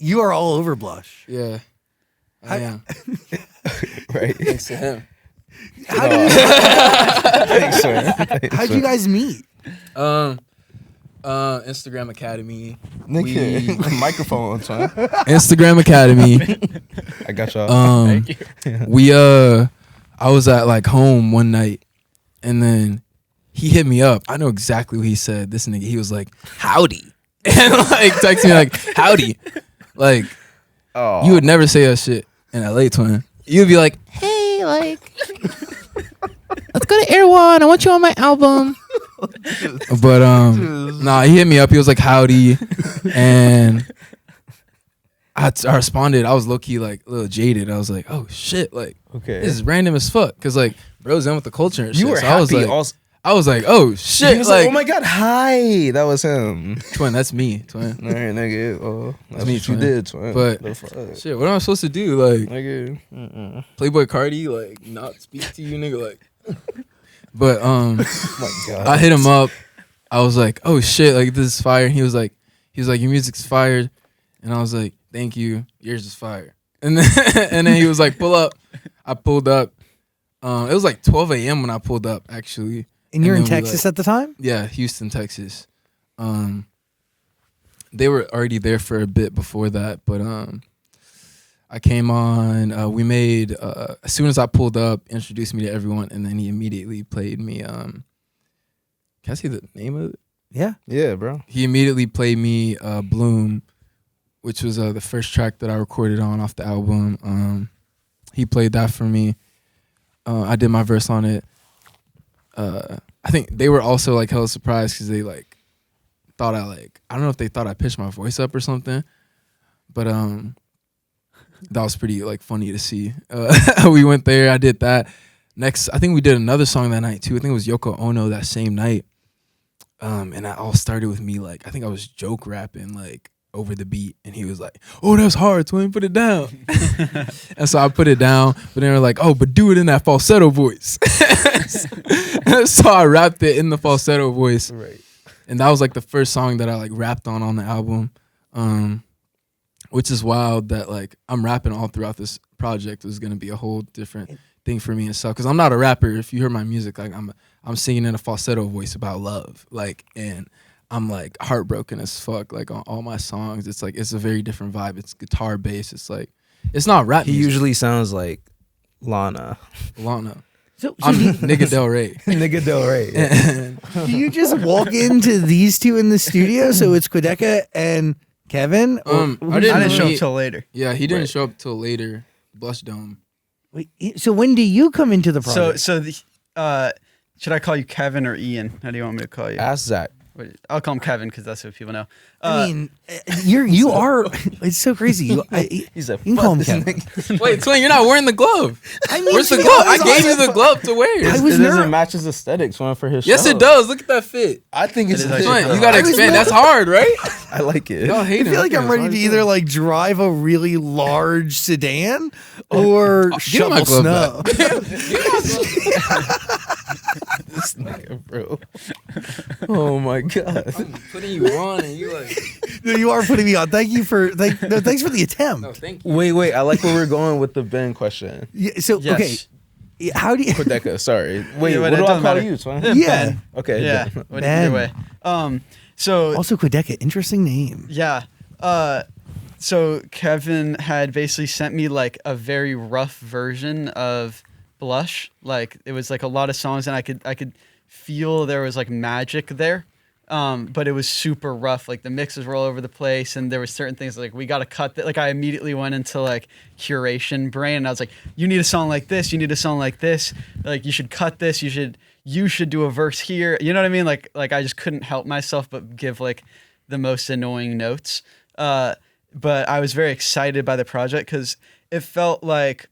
You are all over Blush. Yeah. I am. Right. Thanks to him. How'd you guys meet? Instagram Academy. Nigga, microphone, son. Instagram Academy. I got y'all. Thank you. I was at like home one night, and then he hit me up. I know exactly what he said. This nigga, he was like, "Howdy," and like texted me like, "Howdy," like you would never say that shit in LA, twin. You'd be like, "Hey, like, let's go to Air One. I want you on my album." But nah, he hit me up. He was like, "Howdy," and I responded. I was low key like a little jaded. I was like, "Oh shit!" Like, Okay. this is random as fuck. Cause like, bro's in with the culture and shit. You were So happy. I was like, "Oh shit!" He was like, like, oh my god, hi. That was him. twin, that's me, twin. All right, nigga. Oh, that's me, what you twin. did, twin. But The fuck? shit, what am I supposed to do? Like, Nigga. Playboy Cardi, like, not speak to you, nigga, like. But Oh my god. I hit him up. I was like, "Oh shit, like this is fire." And he was like, "Your music's fired," and I was like, "Thank you, yours is fire." And then he was like, "Pull up." I pulled up. It was like 12 a.m. when I pulled up, actually. And you're in then we, Texas like- at the time? Yeah, Houston, Texas. They were already there for a bit before that, but I came on. We made as soon as I pulled up, introduced me to everyone, and then he immediately played me. Can I see the name of it? Yeah. Yeah, bro. He immediately played me Bloom, which was the first track that I recorded on off the album. He played that for me. I did my verse on it. I think they were also like hella surprised because they like thought I don't know if they thought I pitched my voice up or something, but that was pretty like funny to see. We went there, I did that. Next, I think we did another song that night too. I think it was Yoko Ono that same night. And that all started with me like I think I was joke rapping like over the beat, and he was like, "Oh, that's hard, twin, put it down." And so I put it down, but they were like, "Oh, but do it in that falsetto voice." So I rapped it in the falsetto voice, Right. and that was like the first song that I like rapped on the album, which is wild that like I'm rapping all throughout this project. It was gonna be a whole different thing for me and stuff because I'm not a rapper. If you hear my music, like I'm singing in a falsetto voice about love, like, and I'm like heartbroken as fuck. Like on all my songs, it's like it's a very different vibe. It's guitar bass. It's like it's not rap. He music. usually sounds like Lana. So I'm nigga Del Rey. Nigga Del Rey. do you just walk into these two in the studio? So it's Quadeca and Kevin? Or I didn't show up meet- till later. Yeah, he didn't Right. show up till later. Blush Dome. Wait, so when do you come into the project? Should I call you Kevin or Ian? How do you want me to call you? Ask Zach. I'll call him Kevin because that's what people know. I mean, you are. It's so crazy. He's a you can call him Kevin. Wait, twin, you're not wearing the glove. I mean, Where's the to be glove? I honest, gave you the glove to wear. I was it doesn't nervous. match his aesthetics, one for his Yes, show. it does. Look at that fit. I think it's It is a actually Twin, you gotta I was expand. nervous. That's hard, right? I like it. Y'all hate I feel like I'm ready to either like drive a really large sedan or Give me my shovel glove snow. This nigga, bro. Oh my god. I'm putting you on, and you like. No, you are putting me on. Thanks for the attempt. No, thank you. Wait. I like where we're going with the Ben question. Yeah, so Yes. okay, how do you? Quadeca, sorry. Wait, Yeah, what it do I doesn't call matter. you, Twin? Yeah, Yeah. Ben. Okay. Yeah. Ben. Ben. Either way. So Also, Quadeca, interesting name. yeah. So Kevin had basically sent me like a very rough version of Blush. Like it was like a lot of songs, and I could feel there was like magic there. But it was super rough. Like the mixes were all over the place, and there was certain things like we got to cut that. Like I immediately went into like Curation brain, and I was like, you need a song like this, you need a song like this. Like you should cut this. You should do a verse here. You know what I mean? Like I just couldn't help myself but give like the most annoying notes. But I was very excited by the project because it felt like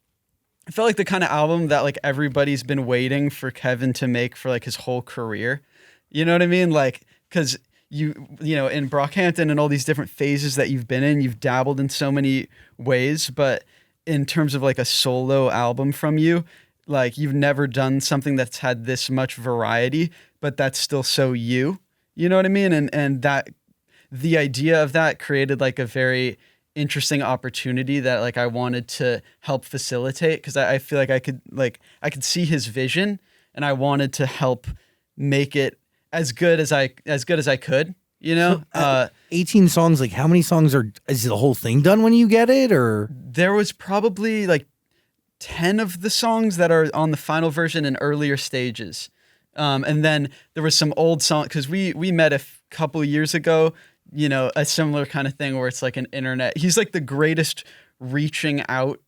the kind of album that like everybody's been waiting for Kevin to make for like his whole career. You know what I mean? Like, because you know, in Brockhampton and all these different phases that you've been in, you've dabbled in so many ways, but in terms of like a solo album from you, like you've never done something that's had this much variety, but that's still so you know what I mean? And that the idea of that created like a very interesting opportunity that like I wanted to help facilitate, because I feel like I could see his vision, and I wanted to help make it as good as I could, you know. 18 songs, like how many songs is the whole thing done when you get it, or? There was probably like 10 of the songs that are on the final version in earlier stages. And then there was some old song, because we met couple years ago, you know, a similar kind of thing where it's like an internet. He's like the greatest reaching out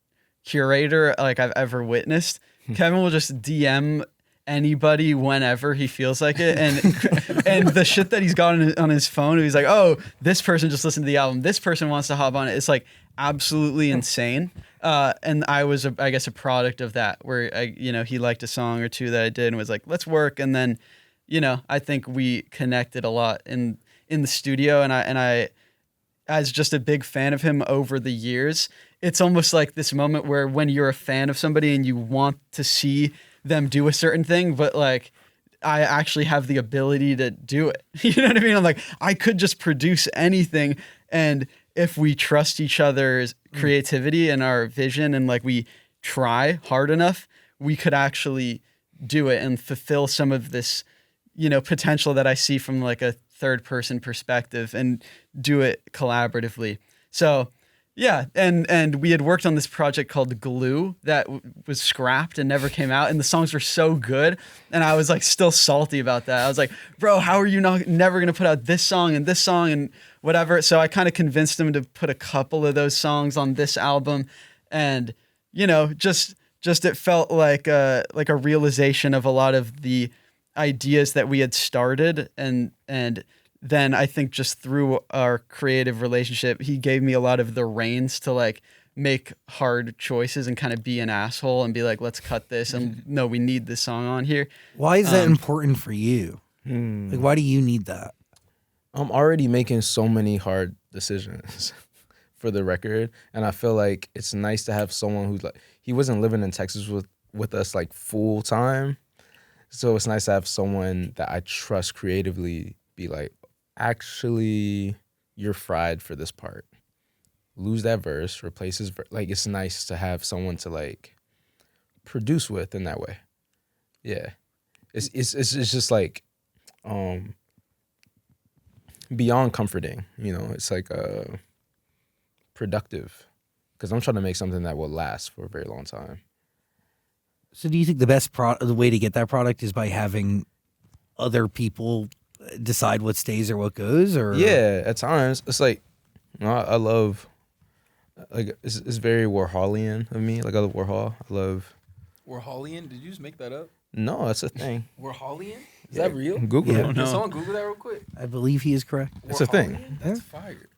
curator like I've ever witnessed. Kevin will just DM anybody whenever he feels like it, and the shit that he's got on his phone, he's like, oh, this person just listened to the album, this person wants to hop on it. It's like absolutely insane. And I was I guess a product of that, where he liked a song or two that I did and was like, let's work. And then I think we connected a lot in the studio, and I as just a big fan of him over the years, it's almost like this moment where when you're a fan of somebody and you want to see them do a certain thing, but like I actually have the ability to do it. You know what I mean? I'm like, I could just produce anything, and if we trust each other's creativity and our vision, and like we try hard enough, we could actually do it and fulfill some of this, potential that I see from like a third person perspective, and do it collaboratively. So yeah, and we had worked on this project called Glue that was scrapped and never came out, and the songs were so good, and I was like still salty about that. I was like, bro, how are you never gonna put out this song and whatever? So I kind of convinced him to put a couple of those songs on this album, and just it felt like a realization of a lot of the ideas that we had started, and then I think just through our creative relationship, he gave me a lot of the reins to like make hard choices and kind of be an asshole and be like, let's cut this, and no, we need this song on here. Why is that important for you? Like, why do you need that? I'm already making so many hard decisions for the record, and I feel like it's nice to have someone who's like, he wasn't living in Texas with us like full time, so it's nice to have someone that I trust creatively be like, actually, you're fried for this part. Lose that verse, replace his verse. Like, it's nice to have someone to like produce with in that way. Yeah, it's just like beyond comforting. It's like productive, because I'm trying to make something that will last for a very long time. So do you think the best the way to get that product is by having other people decide what stays or what goes? Or yeah, at times it's like, I love, like, it's very Warholian of me. Like, I love Warhol. I love Warholian? Did you just make that up? No, that's a thing. Warholian? Is that real? Google Yeah. it. Can someone Google that real quick? I believe he is correct. It's a thing. That's fire.